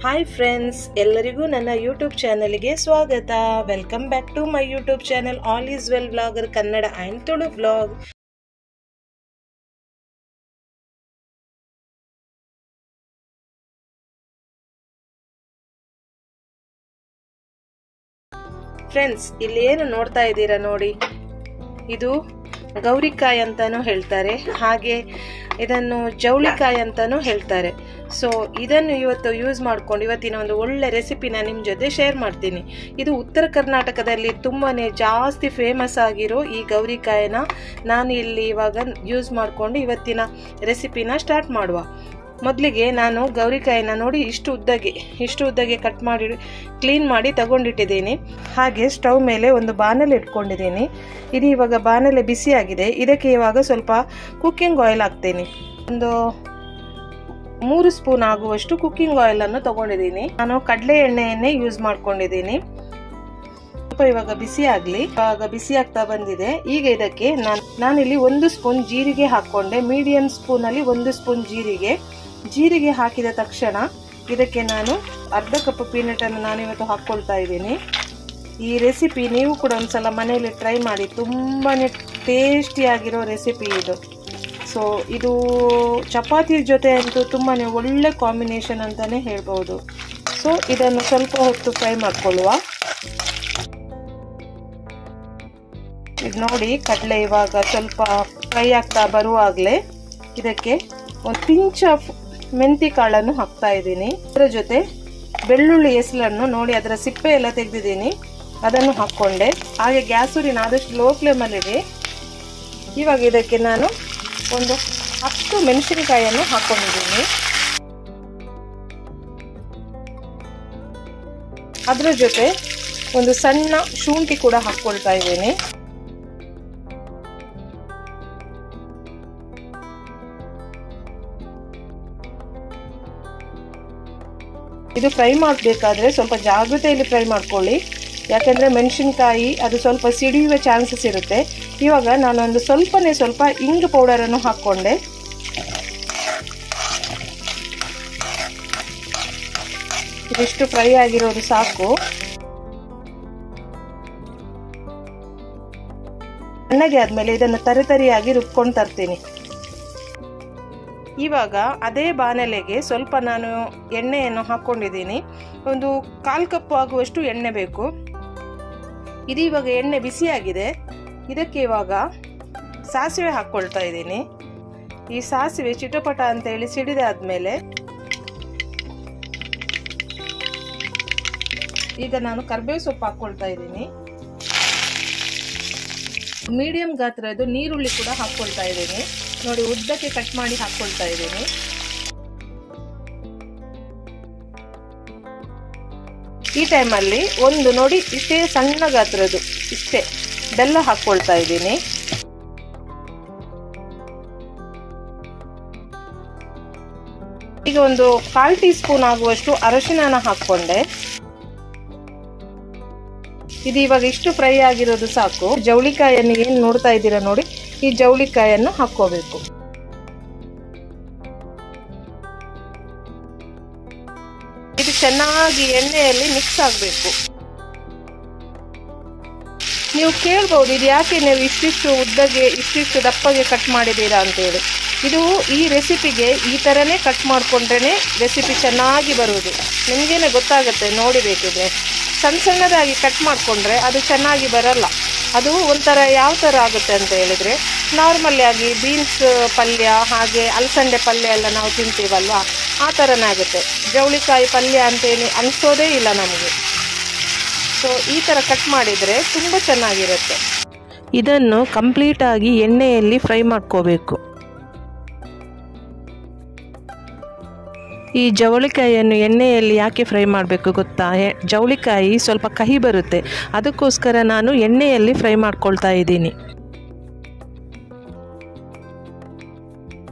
Hi friends, ಎಲ್ಲರಿಗೂ ನನ್ನ YouTube ಚಾನಲ್ಗೆ ಸ್ವಾಗತ. Welcome back to my YouTube channel all is well vlogger Kannada and Tulu vlog. Friends, ಇಲ್ಲಿ ಏನು ನೋಡ್ತಾ ಇದ್ದೀರಾ ನೋಡಿ, ಇದು ಗೌರಿಕಾಯಿ ಅಂತಾನೂ ಹೇಳ್ತಾರೆ, ಹಾಗೆ ಇದನ್ನು ಜವಳಿಕಾಯಿ ಅಂತಾನೂ ಹೇಳ್ತಾರೆ. ಸೊ ಇದನ್ನು ಇವತ್ತು ಯೂಸ್ ಮಾಡ್ಕೊಂಡು ಇವತ್ತಿನ ಒಂದು ಒಳ್ಳೆ ರೆಸಿಪಿನ ನಿಮ್ಮ ಜೊತೆ ಶೇರ್ ಮಾಡ್ತೀನಿ. ಇದು ಉತ್ತರ ಕರ್ನಾಟಕದಲ್ಲಿ ತುಂಬಾ ಜಾಸ್ತಿ ಫೇಮಸ್ ಆಗಿರೋ ಈ ಗೌರಿಕಾಯಿನ ನಾನು ಇಲ್ಲಿ ಇವಾಗ ಯೂಸ್ ಮಾಡಿಕೊಂಡು ಇವತ್ತಿನ ರೆಸಿಪಿನ ಸ್ಟಾರ್ಟ್ ಮಾಡುವ. ಮೊದಲಿಗೆ ನಾನು ಗೌರಿಕಾಯಿನ ನೋಡಿ ಇಷ್ಟು ಉದ್ದಗೆ ಕಟ್ ಮಾಡಿ ಕ್ಲೀನ್ ಮಾಡಿ ತಗೊಂಡಿಟ್ಟಿದ್ದೀನಿ. ಹಾಗೆ ಸ್ಟವ್ ಮೇಲೆ ಒಂದು ಬಾಣಲೆ ಇಟ್ಕೊಂಡಿದ್ದೀನಿ. ಇದು ಇವಾಗ ಬಾಣಲೆ ಬಿಸಿಯಾಗಿದೆ. ಇದಕ್ಕೆ ಇವಾಗ ಸ್ವಲ್ಪ ಕುಕ್ಕಿಂಗ್ ಆಯಿಲ್ ಹಾಕ್ತೀನಿ. ಒಂದು 3 ಸ್ಪೂನ್ ಆಗುವಷ್ಟು ಕುಕ್ಕಿಂಗ್ ಆಯಿಲ್ ಅನ್ನು ತಗೊಂಡಿದ್ದೀನಿ. ನಾನು ಕಡಲೆ ಎಣ್ಣೆಯನ್ನೇ ಯೂಸ್ ಮಾಡ್ಕೊಂಡಿದ್ದೀನಿ. ಸ್ವಲ್ಪ ಇವಾಗ ಬಿಸಿ ಆಗ್ಲಿ. ಇವಾಗ ಬಿಸಿ ಆಗ್ತಾ ಬಂದಿದೆ. ಈಗ ಇದಕ್ಕೆ ನಾನಿಲ್ಲಿ 1 ಸ್ಪೂನ್ ಜೀರಿಗೆ ಹಾಕೊಂಡೆ. ಮೀಡಿಯಂ ಸ್ಪೂನ್ ಅಲ್ಲಿ 1 ಸ್ಪೂನ್ ಜೀರಿಗೆ ಹಾಕಿದ ತಕ್ಷಣ ಇದಕ್ಕೆ ನಾನು ಅರ್ಧ ಕಪ್ ಪೀನಟ್ ಅನ್ನು ನಾನಿವತ್ತು ಹಾಕೊಳ್ತಾ ಇದ್ದೀನಿ. ಈ ರೆಸಿಪಿ ನೀವು ಕೂಡ ಒಂದ್ಸಲ ಮನೆಯಲ್ಲಿ ಟ್ರೈ ಮಾಡಿ. ತುಂಬಾನೇ ಟೇಸ್ಟಿ ಆಗಿರೋ ರೆಸಿಪಿ ಇದು. ಸೊ ಇದು ಚಪಾತಿ ಜೊತೆ ಅಂತೂ ತುಂಬಾನೇ ಒಳ್ಳೆ ಕಾಂಬಿನೇಷನ್ ಅಂತಾನೆ ಹೇಳ್ಬಹುದು. ಸೊ ಇದನ್ನು ಸ್ವಲ್ಪ ಹೊತ್ತು ಫ್ರೈ ಮಾಡ್ಕೊಳ್ಳುವ. ಇದು ನೋಡಿ, ಕಡಲೆ ಇವಾಗ ಸ್ವಲ್ಪ ಫ್ರೈ ಆಗ್ತಾ ಬರುವಾಗಲೇ ಇದಕ್ಕೆ ಒಂದು ಪಿಂಚ್ ಆಫ್ ಮೆಂತಿ ಕಾಳನ್ನು ಹಾಕ್ತಾ ಇದ್ದೀನಿ. ಅದರ ಜೊತೆ ಬೆಳ್ಳುಳ್ಳಿ ಎಸಳನ್ನು ನೋಡಿ, ಅದರ ಸಿಪ್ಪೆ ಎಲ್ಲ ತೆಗೆದಿದ್ದೀನಿ, ಅದನ್ನು ಹಾಕ್ಕೊಂಡೆ. ಹಾಗೆ ಗ್ಯಾಸುರಿನ ಆದಷ್ಟು ಲೋ ಫ್ಲೇಮಲ್ಲಿಡಿ. ಇವಾಗ ಇದಕ್ಕೆ ನಾನು ಒಂದು 10 ಮೆಣಸಿನಕಾಯಿಯನ್ನು ಹಾಕೊಂಡಿದ್ದೀನಿ. ಅದರ ಜೊತೆ ಒಂದು ಸಣ್ಣ ಶುಂಠಿ ಕೂಡ ಹಾಕ್ಕೊಳ್ತಾ ಇದ್ದೀನಿ. ಇದು ಫ್ರೈ ಮಾಡಬೇಕಾದ್ರೆ ಸ್ವಲ್ಪ ಜಾಗ್ರತೆಯಲ್ಲಿ ಫ್ರೈ ಮಾಡ್ಕೊಳ್ಳಿ, ಯಾಕಂದ್ರೆ ಮೆಣಸಿನಕಾಯಿ ಅದು ಸ್ವಲ್ಪ ಸಿಡಿಯುವ ಚಾನ್ಸಸ್ ಇರುತ್ತೆ. ಇವಾಗ ನಾನೊಂದು ಸ್ವಲ್ಪ ಇಂಗು ಪೌಡರ್ ಅನ್ನು ಹಾಕ್ಕೊಂಡೆ. ಇದಿಷ್ಟು ಫ್ರೈ ಆಗಿರೋದು ಸಾಕು. ಚೆನ್ನಾಗಿ ಆದ್ಮೇಲೆ ಇದನ್ನು ತರಿಯಾಗಿ ರುಬ್ಕೊಂಡು ತರ್ತೀನಿ. ಇವಾಗ ಅದೇ ಬಾಣಲೆಗೆ ಸ್ವಲ್ಪ ನಾನು ಎಣ್ಣೆಯನ್ನು ಹಾಕ್ಕೊಂಡಿದ್ದೀನಿ. ಒಂದು 1/4 ಕಪ್ ಆಗುವಷ್ಟು ಎಣ್ಣೆ ಬೇಕು. ಇದು ಇವಾಗ ಎಣ್ಣೆ ಬಿಸಿಯಾಗಿದೆ. ಇದಕ್ಕೆ ಇವಾಗ ಸಾಸಿವೆ ಹಾಕ್ಕೊಳ್ತಾ ಇದ್ದೀನಿ. ಈ ಸಾಸಿವೆ ಚಿಟಪಟ ಅಂತ ಹೇಳಿ ಸಿಡಿದಾದ್ಮೇಲೆ ಈಗ ನಾನು ಕರಿಬೇವು ಸೊಪ್ಪು ಹಾಕ್ಕೊಳ್ತಾ ಇದ್ದೀನಿ. ಮೀಡಿಯಂ ಗಾತ್ರದ ನೀರುಳ್ಳಿ ಕೂಡ ಹಾಕ್ಕೊಳ್ತಾ ಇದ್ದೀನಿ. ನೋಡಿ, ಉದ್ದಕ್ಕೆ ಕಟ್ ಮಾಡಿ ಹಾಕ್ಕೊಳ್ತಾ ಇದ್ದೀನಿ. ಈ ಟೈಮಲ್ಲಿ ಒಂದು ನೋಡಿ ಇಷ್ಟೇ ಸಣ್ಣ ಗಾತ್ರದ್ದು ಇಷ್ಟೇ ಬೆಲ್ಲ ಹಾಕ್ಕೊಳ್ತಾ ಇದ್ದೀನಿ. ಈಗ ಒಂದು 1/4 ಟೀ ಸ್ಪೂನ್ ಆಗುವಷ್ಟು ಅರಶಿನ ಹಾಕ್ಕೊಂಡೆ. ಇದು ಇವಾಗ ಇಷ್ಟು ಫ್ರೈ ಆಗಿರೋದು ಸಾಕು. ಜವಳಿಕಾಯನ್ನು ಏನ್ ನೋಡ್ತಾ ಇದ್ದೀರಾ ನೋಡಿ, ಈ ಜವಳಿಕಾಯನ್ನು ಹಾಕೋಬೇಕು. ಇದು ಚೆನ್ನಾಗಿ ಎಣ್ಣೆಯಲ್ಲಿ ಮಿಕ್ಸ್ ಆಗಬೇಕು. ನೀವು ಕೇಳ್ಬಹುದು, ಇದು ಯಾಕೆ ನೀವು ಇಷ್ಟಿಷ್ಟು ಉದ್ದಗೆ ಇಷ್ಟಿಷ್ಟು ದಪ್ಪಗೆ ಕಟ್ ಮಾಡಿದ್ದೀರಾ ಅಂತೇಳಿ. ಇದು ಈ ರೆಸಿಪಿಗೆ ಈ ಥರನೇ ಕಟ್ ಮಾಡಿಕೊಂಡ್ರೆ ರೆಸಿಪಿ ಚೆನ್ನಾಗಿ ಬರುವುದು. ನಿಮಗೇನೆ ಗೊತ್ತಾಗುತ್ತೆ ನೋಡಿಬೇಕಿದ್ರೆ. ಸಣ್ಣದಾಗಿ ಕಟ್ ಮಾಡಿಕೊಂಡ್ರೆ ಅದು ಚೆನ್ನಾಗಿ ಬರಲ್ಲ. ಅದು ಒಂಥರ ಯಾವ ಥರ ಆಗುತ್ತೆ ಅಂತ ಹೇಳಿದ್ರೆ, ನಾರ್ಮಲ್ ಆಗಿ ಬೀನ್ಸ್ ಪಲ್ಯ ಹಾಗೆ ಅಲಸಂಡೆ ಪಲ್ಯ ಎಲ್ಲ ನಾವು ತಿಂತೀವಲ್ವಾ, ಆ ಥರನೇ ಆಗುತ್ತೆ. ಜವಳಿಕಾಯಿ ಪಲ್ಯ ಅಂತೇಳಿ ಅನಿಸೋದೇ ಇಲ್ಲ ನಮಗೆ. ಸೊ ಈ ಥರ ಕಟ್ ಮಾಡಿದರೆ ತುಂಬ ಚೆನ್ನಾಗಿರುತ್ತೆ. ಇದನ್ನು ಕಂಪ್ಲೀಟಾಗಿ ಎಣ್ಣೆಯಲ್ಲಿ ಫ್ರೈ ಮಾಡ್ಕೋಬೇಕು. ಈ ಜವಳಿಕಾಯಿಯನ್ನು ಎಣ್ಣೆಯಲ್ಲಿ ಯಾಕೆ ಫ್ರೈ ಮಾಡಬೇಕು ಗೊತ್ತಾ? ಜವಳಿಕಾಯಿ ಸ್ವಲ್ಪ ಕಹಿ ಬರುತ್ತೆ, ಅದಕ್ಕೋಸ್ಕರ ನಾನು ಎಣ್ಣೆಯಲ್ಲಿ ಫ್ರೈ ಮಾಡ್ಕೊಳ್ತಾ ಇದ್ದೀನಿ.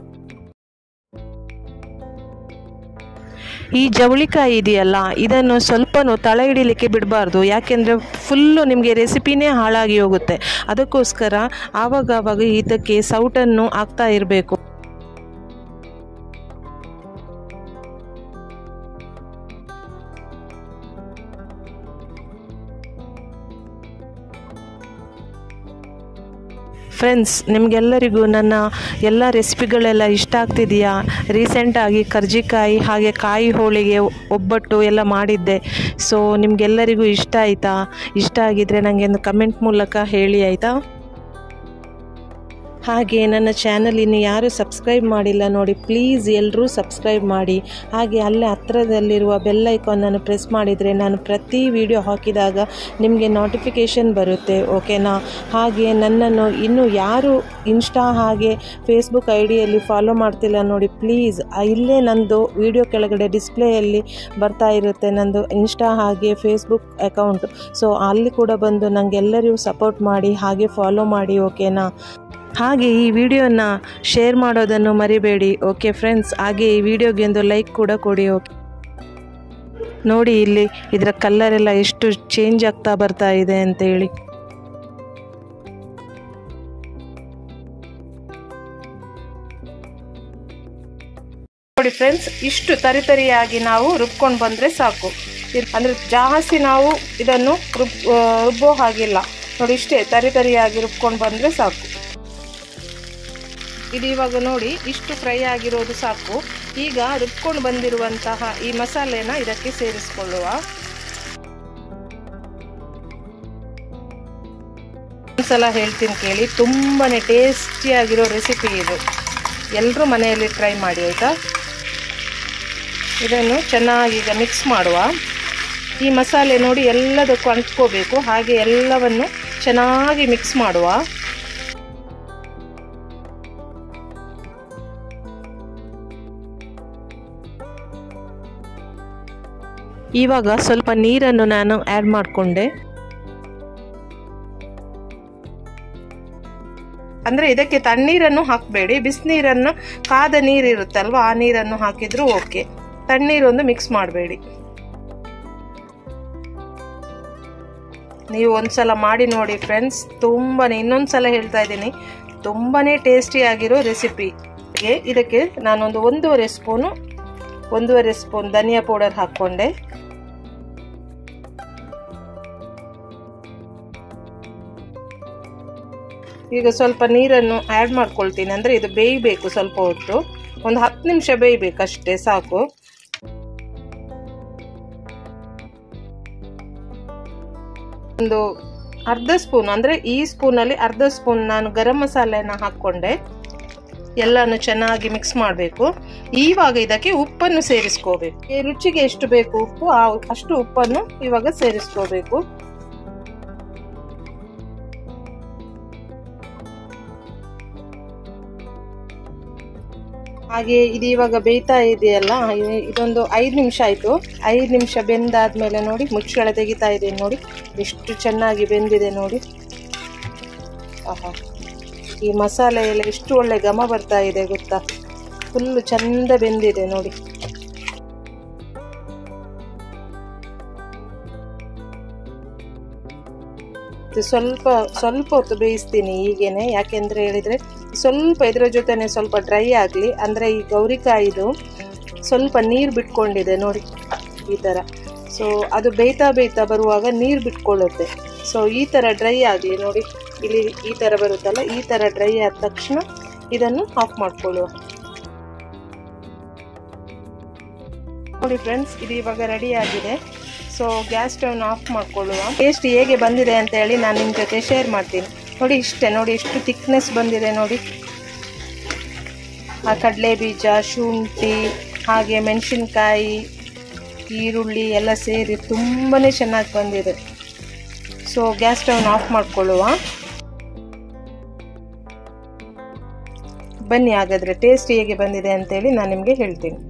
ಈ ಜವಳಿಕಾಯಿ ಇದೆಯಲ್ಲ, ಇದನ್ನು ಸ್ವಲ್ಪನೂ ತಳ ಹಿಡಿಲಿಕ್ಕೆ ಬಿಡಬಾರ್ದು. ಯಾಕೆಂದರೆ ಫುಲ್ಲು ನಿಮಗೆ ರೆಸಿಪಿನೇ ಹಾಳಾಗಿ ಹೋಗುತ್ತೆ. ಅದಕ್ಕೋಸ್ಕರ ಆವಾಗ ಇದಕ್ಕೆ ಸೌಟನ್ನು ಹಾಕ್ತಾ ಇರಬೇಕು. ಫ್ರೆಂಡ್ಸ್, ನಿಮಗೆಲ್ಲರಿಗೂ ನನ್ನ ಎಲ್ಲ ರೆಸಿಪಿಗಳೆಲ್ಲ ಇಷ್ಟ ಆಗ್ತಿದೆಯಾ? ರೀಸೆಂಟಾಗಿ ಕರ್ಜಿಕಾಯಿ ಹಾಗೆ ಕಾಯಿ ಹೋಳಿಗೆ ಒಬ್ಬಟ್ಟು ಎಲ್ಲ ಮಾಡಿದ್ದೆ. ಸೊ ನಿಮಗೆಲ್ಲರಿಗೂ ಇಷ್ಟ ಆಯಿತಾ? ಇಷ್ಟ ಆಗಿದ್ದರೆ ನನಗೆ ಒಂದು ಕಮೆಂಟ್ ಮೂಲಕ ಹೇಳಿ ಆಯಿತಾ? ಹಾಗೆ ನನ್ನ ಚಾನಲ್ ಇನ್ನು ಯಾರು ಸಬ್ಸ್ಕ್ರೈಬ್ ಮಾಡಿಲ್ಲ ನೋಡಿ, ಪ್ಲೀಸ್ ಎಲ್ಲರೂ ಸಬ್ಸ್ಕ್ರೈಬ್ ಮಾಡಿ. ಹಾಗೆ ಅಲ್ಲೇ ಹತ್ತಿರದಲ್ಲಿರುವ ಬೆಲ್ ಐಕಾನನ್ನು ಪ್ರೆಸ್ ಮಾಡಿದರೆ ನಾನು ಪ್ರತಿ ವಿಡಿಯೋ ಹಾಕಿದಾಗ ನಿಮಗೆ ನೋಟಿಫಿಕೇಷನ್ ಬರುತ್ತೆ, ಓಕೆನಾ? ಹಾಗೆ ನನ್ನನ್ನು ಇನ್ನೂ ಯಾರು ಇನ್ಸ್ಟಾ ಹಾಗೆ ಫೇಸ್ಬುಕ್ ಐಡಿಯಲ್ಲಿ ಫಾಲೋ ಮಾಡ್ತಿಲ್ಲ ನೋಡಿ, ಪ್ಲೀಸ್ ಇಲ್ಲೇ ನಂದು ವಿಡಿಯೋ ಕೆಳಗಡೆ ಡಿಸ್ಪ್ಲೇಯಲ್ಲಿ ಬರ್ತಾ ಇರುತ್ತೆ ನಂದು ಇನ್ಸ್ಟಾ ಹಾಗೆ ಫೇಸ್ಬುಕ್ ಅಕೌಂಟ್. ಸೊ ಅಲ್ಲಿ ಕೂಡ ಬಂದು ನನಗೆಲ್ಲರಿಗೂ ಸಪೋರ್ಟ್ ಮಾಡಿ, ಹಾಗೆ ಫಾಲೋ ಮಾಡಿ, ಓಕೆನಾ? ಹಾಗೆ ಈ ವಿಡಿಯೋನ ಶೇರ್ ಮಾಡೋದನ್ನು ಮರಿಬೇಡಿ, ಓಕೆ ಫ್ರೆಂಡ್ಸ್? ಹಾಗೆ ಈ ವಿಡಿಯೋಗೆ ಒಂದು ಲೈಕ್ ಕೂಡ ಕೊಡಿ, ಓಕೆ? ನೋಡಿ ಇಲ್ಲಿ ಇದರ ಕಲರೆಲ್ಲ ಎಷ್ಟು ಚೇಂಜ್ ಆಗ್ತಾ ಬರ್ತಾ ಇದೆ ಅಂತೇಳಿ. ನೋಡಿ ಫ್ರೆಂಡ್ಸ್, ಇಷ್ಟು ತರಿತರಿಯಾಗಿ ನಾವು ರುಬ್ಕೊಂಡು ಬಂದರೆ ಸಾಕು. ಅಂದರೆ ಜಾಸ್ತಿ ನಾವು ಇದನ್ನು ರುಬ್ಬೋ ಹಾಗಿಲ್ಲ. ನೋಡಿ, ಇಷ್ಟೇ ತರಿತರಿಯಾಗಿ ರುಬ್ಕೊಂಡು ಬಂದರೆ ಸಾಕು. ಇದು ಇವಾಗ ನೋಡಿ ಇಷ್ಟು ಫ್ರೈ ಆಗಿರೋದು ಸಾಕು. ಈಗ ರುಬ್ಕೊಂಡು ಬಂದಿರುವಂತಹ ಈ ಮಸಾಲೆನ ಇದಕ್ಕೆ ಸೇರಿಸ್ಕೊಳ್ಳುವ. ಒಂದ್ಸಲ ಹೇಳ್ತೀನಿ ಕೇಳಿ, ತುಂಬಾನೇ ಟೇಸ್ಟಿಯಾಗಿರೋ ರೆಸಿಪಿ ಇದು. ಎಲ್ಲರೂ ಮನೆಯಲ್ಲಿ ಟ್ರೈ ಮಾಡಿ ಆಯಿತಾ? ಇದನ್ನು ಚೆನ್ನಾಗಿ ಈಗ ಮಿಕ್ಸ್ ಮಾಡುವ. ಈ ಮಸಾಲೆ ನೋಡಿ ಎಲ್ಲದಕ್ಕೂ ಅಂಟ್ಕೋಬೇಕು. ಹಾಗೆ ಎಲ್ಲವನ್ನು ಚೆನ್ನಾಗಿ ಮಿಕ್ಸ್ ಮಾಡುವ. ಇವಾಗ ಸ್ವಲ್ಪ ನೀರನ್ನು ನಾನು ಆ್ಯಡ್ ಮಾಡಿಕೊಂಡೆ. ಅಂದರೆ ಇದಕ್ಕೆ ತಣ್ಣೀರನ್ನು ಹಾಕಬೇಡಿ, ಬಿಸಿನೀರನ್ನು, ಕಾದ ನೀರು ಇರುತ್ತಲ್ವ ಆ ನೀರನ್ನು ಹಾಕಿದ್ರು ಓಕೆ. ತಣ್ಣೀರೊಂದು ಮಿಕ್ಸ್ ಮಾಡಬೇಡಿ. ನೀವು ಒಂದ್ಸಲ ಮಾಡಿ ನೋಡಿ ಫ್ರೆಂಡ್ಸ್, ತುಂಬಾನೇ, ಇನ್ನೊಂದ್ಸಲ ಹೇಳ್ತಾ ಇದ್ದೀನಿ, ತುಂಬಾನೇ ಟೇಸ್ಟಿಯಾಗಿರೋ ರೆಸಿಪಿಗೆ ಇದಕ್ಕೆ ನಾನೊಂದು ಒಂದೂವರೆ ಸ್ಪೂನ್ ಧನಿಯಾ ಪೌಡರ್ ಹಾಕ್ಕೊಂಡೆ. ಈಗ ಸ್ವಲ್ಪ ನೀರನ್ನು ಆ್ಯಡ್ ಮಾಡ್ಕೊಳ್ತೀನಿ. ಅಂದರೆ ಇದು ಬೇಯಬೇಕು ಸ್ವಲ್ಪ ಹೊತ್ತು, ಒಂದು 10 ನಿಮಿಷ ಬೇಯಬೇಕು ಅಷ್ಟೇ, ಸಾಕು. ಒಂದು ಅರ್ಧ ಸ್ಪೂನ್, ಅಂದರೆ ಈ ಸ್ಪೂನಲ್ಲಿ ಅರ್ಧ ಸ್ಪೂನ್ ನಾನು ಗರಂ ಮಸಾಲೆನ ಹಾಕ್ಕೊಂಡೆ. ಎಲ್ಲಾನು ಚೆನ್ನಾಗಿ ಮಿಕ್ಸ್ ಮಾಡಬೇಕು. ಇವಾಗ ಇದಕ್ಕೆ ಉಪ್ಪನ್ನು ಸೇರಿಸ್ಕೋಬೇಕು. ರುಚಿಗೆ ಎಷ್ಟು ಬೇಕು ಉಪ್ಪು, ಅಷ್ಟು ಉಪ್ಪನ್ನು ಇವಾಗ ಸೇರಿಸ್ಕೋಬೇಕು. ಹಾಗೆ ಇದು ಇವಾಗ ಬೇಯ್ತಾ ಇದೆಯಲ್ಲ, ಇದೊಂದು 5 ನಿಮಿಷ ಆಯಿತು. 5 ನಿಮಿಷ ಬೆಂದಾದ್ಮೇಲೆ ನೋಡಿ ಮುಚ್ಚಳ ತೆಗಿತಾ ಇದೆ. ನೋಡಿ ಎಷ್ಟು ಚೆನ್ನಾಗಿ ಬೆಂದಿದೆ ನೋಡಿ. ಆಹಾ, ಈ ಮಸಾಲೆ ಎಲ್ಲ ಎಷ್ಟು ಒಳ್ಳೆ ಘಮ ಬರ್ತಾ ಇದೆ ಗೊತ್ತಾ? ಫುಲ್ಲು ಚಂದ ಬೆಂದಿದೆ ನೋಡಿ. ಸ್ವಲ್ಪ ಹೊತ್ತು ಬೇಯಿಸ್ತೀನಿ ಹೀಗೇನೆ. ಯಾಕೆಂದ್ರೆ ಹೇಳಿದ್ರೆ ಸ್ವಲ್ಪ ಇದರ ಜೊತೆನೆ ಸ್ವಲ್ಪ ಡ್ರೈ ಆಗಲಿ. ಅಂದರೆ ಈ ಗೌರಿಕಾಯಿದು ಸ್ವಲ್ಪ ನೀರು ಬಿಟ್ಕೊಂಡಿದೆ ನೋಡಿ ಈ ಥರ. ಸೊ ಅದು ಬೇಯ್ತಾ ಬರುವಾಗ ನೀರು ಬಿಟ್ಕೊಳ್ಳುತ್ತೆ. ಸೊ ಈ ಥರ ಡ್ರೈ ಆಗಲಿ ನೋಡಿ. ಇಲ್ಲಿ ಈ ಥರ ಬರುತ್ತಲ್ಲ, ಈ ಥರ ಡ್ರೈ ಆದ ತಕ್ಷಣ ಇದನ್ನು ಆಫ್ ಮಾಡ್ಕೊಳ್ಳುವ. ನೋಡಿ ಫ್ರೆಂಡ್ಸ್, ಇದು ಇವಾಗ ರೆಡಿ ಆಗಿದೆ. ಸೊ ಗ್ಯಾಸ್ ಸ್ಟವ್ನ ಆಫ್ ಮಾಡ್ಕೊಳ್ಳುವ. ಟೇಸ್ಟ್ ಹೇಗೆ ಬಂದಿದೆ ಅಂತ ಹೇಳಿ ನಾನು ನಿಮ್ಮ ಜೊತೆ ಶೇರ್ ಮಾಡ್ತೀನಿ. ನೋಡಿ ಇಷ್ಟೇ, ನೋಡಿ ಎಷ್ಟು ಥಿಕ್ನೆಸ್ ಬಂದಿದೆ ನೋಡಿ. ಆ ಕಡಲೆ ಬೀಜ, ಶುಂಠಿ, ಹಾಗೆ ಮೆಣಸಿನ್ಕಾಯಿ, ಈರುಳ್ಳಿ ಎಲ್ಲ ಸೇರಿ ತುಂಬಾ ಚೆನ್ನಾಗಿ ಬಂದಿದೆ. ಸೊ ಗ್ಯಾಸ್ ಸ್ಟವ್ನ ಆಫ್ ಮಾಡ್ಕೊಳ್ಳುವ. ಬನ್ನಿ ಹಾಗಾದರೆ ಟೇಸ್ಟ್ ಹೇಗೆ ಬಂದಿದೆ ಅಂತೇಳಿ ನಾನು ನಿಮಗೆ ಹೇಳ್ತೀನಿ.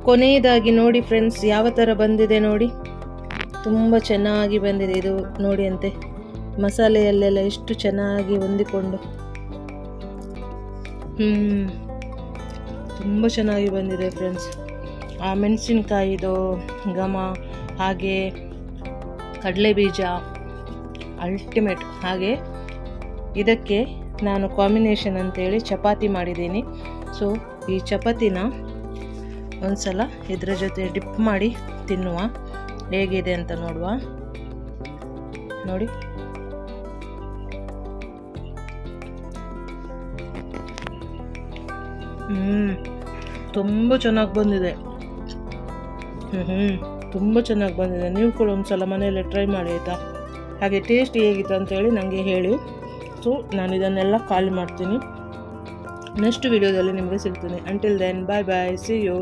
ಕೊನೆಯದಾಗಿ ನೋಡಿ ಫ್ರೆಂಡ್ಸ್, ಯಾವ ಥರ ಬಂದಿದೆ ನೋಡಿ. ತುಂಬ ಚೆನ್ನಾಗಿ ಬಂದಿದೆ ಇದು ನೋಡಿ ಅಂತೆ. ಮಸಾಲೆಯಲ್ಲೆಲ್ಲ ಎಷ್ಟು ಚೆನ್ನಾಗಿ ಹೊಂದಿಕೊಂಡು ತುಂಬ ಚೆನ್ನಾಗಿ ಬಂದಿದೆ ಫ್ರೆಂಡ್ಸ್. ಆ ಮೆಣಸಿನ್ಕಾಯಿದು ಘಮ, ಹಾಗೆ ಕಡಲೆ ಬೀಜ ಅಲ್ಟಿಮೇಟ್. ಹಾಗೆ ಇದಕ್ಕೆ ನಾನು ಕಾಂಬಿನೇಷನ್ ಅಂತೇಳಿ ಚಪಾತಿ ಮಾಡಿದ್ದೀನಿ. ಸೊ ಈ ಚಪಾತಿನ ಒಂದ್ಸಲ ಇದರ ಜೊತೆ ಡಿಪ್ ಮಾಡಿ ತಿನ್ನುವ, ಹೇಗಿದೆ ಅಂತ ನೋಡುವ. ನೋಡಿ ತುಂಬ ಚೆನ್ನಾಗಿ ಬಂದಿದೆ. ತುಂಬ ಚೆನ್ನಾಗಿ ಬಂದಿದೆ. ನೀವು ಕೂಡ ಒಂದ್ಸಲ ಮನೆಯಲ್ಲೇ ಟ್ರೈ ಮಾಡಿ ಆಯಿತಾ. ಹಾಗೆ ಟೇಸ್ಟ್ ಹೇಗಿತ್ತು ಅಂತೇಳಿ ನನಗೆ ಹೇಳಿ. ಸೊ ನಾನು ಇದನ್ನೆಲ್ಲ ಖಾಲಿ ಮಾಡ್ತೀನಿ. ನೆಕ್ಸ್ಟ್ ವಿಡಿಯೋದಲ್ಲಿ ನಿಮಗೆ ಸಿಗ್ತೀನಿ. Until then bye bye, see you.